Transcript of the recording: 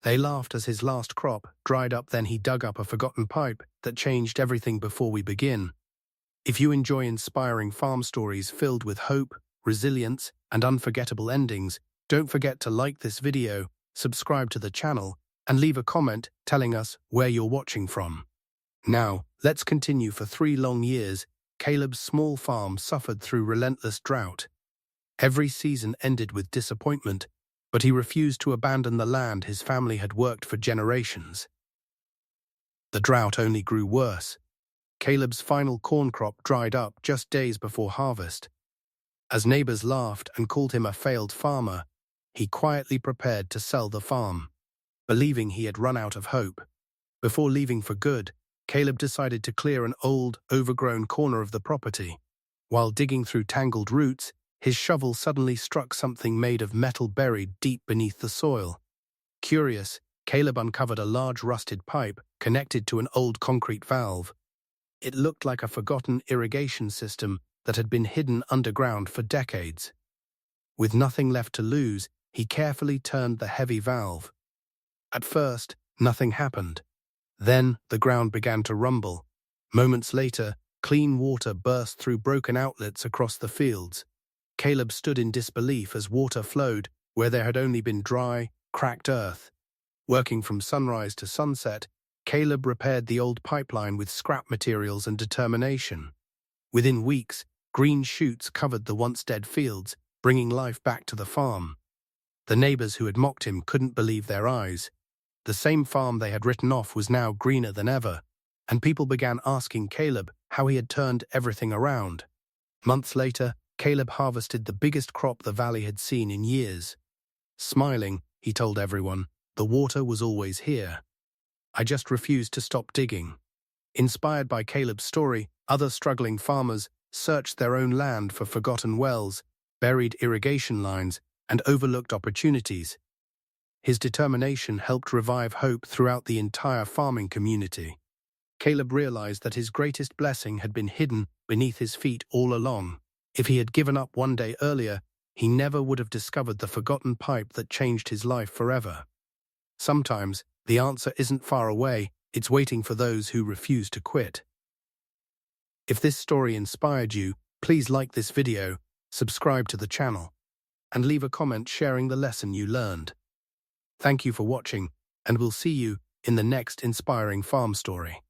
They laughed as his last crop dried up. Then he dug up a forgotten pipe that changed everything. Before we begin, if you enjoy inspiring farm stories filled with hope, resilience, and unforgettable endings, don't forget to like this video, subscribe to the channel, and leave a comment telling us where you're watching from. Now, let's continue. For 3 long years, Caleb's small farm suffered through relentless drought. Every season ended with disappointment, but he refused to abandon the land his family had worked for generations. The drought only grew worse. Caleb's final corn crop dried up just days before harvest. As neighbors laughed and called him a failed farmer, he quietly prepared to sell the farm, believing he had run out of hope. Before leaving for good, Caleb decided to clear an old, overgrown corner of the property. While digging through tangled roots, his shovel suddenly struck something made of metal buried deep beneath the soil. Curious, Caleb uncovered a large rusted pipe connected to an old concrete valve. It looked like a forgotten irrigation system that had been hidden underground for decades. With nothing left to lose, he carefully turned the heavy valve. At first, nothing happened. Then, the ground began to rumble. Moments later, clean water burst through broken outlets across the fields. Caleb stood in disbelief as water flowed where there had only been dry, cracked earth. Working from sunrise to sunset, Caleb repaired the old pipeline with scrap materials and determination. Within weeks, green shoots covered the once dead fields, bringing life back to the farm. The neighbors who had mocked him couldn't believe their eyes. The same farm they had written off was now greener than ever, and people began asking Caleb how he had turned everything around. Months later, Caleb harvested the biggest crop the valley had seen in years. Smiling, he told everyone, "The water was always here. I just refused to stop digging." Inspired by Caleb's story, other struggling farmers searched their own land for forgotten wells, buried irrigation lines, and overlooked opportunities. His determination helped revive hope throughout the entire farming community. Caleb realized that his greatest blessing had been hidden beneath his feet all along. If he had given up one day earlier, he never would have discovered the forgotten pipe that changed his life forever. Sometimes, the answer isn't far away, it's waiting for those who refuse to quit. If this story inspired you, please like this video, subscribe to the channel, and leave a comment sharing the lesson you learned. Thank you for watching, and we'll see you in the next inspiring farm story.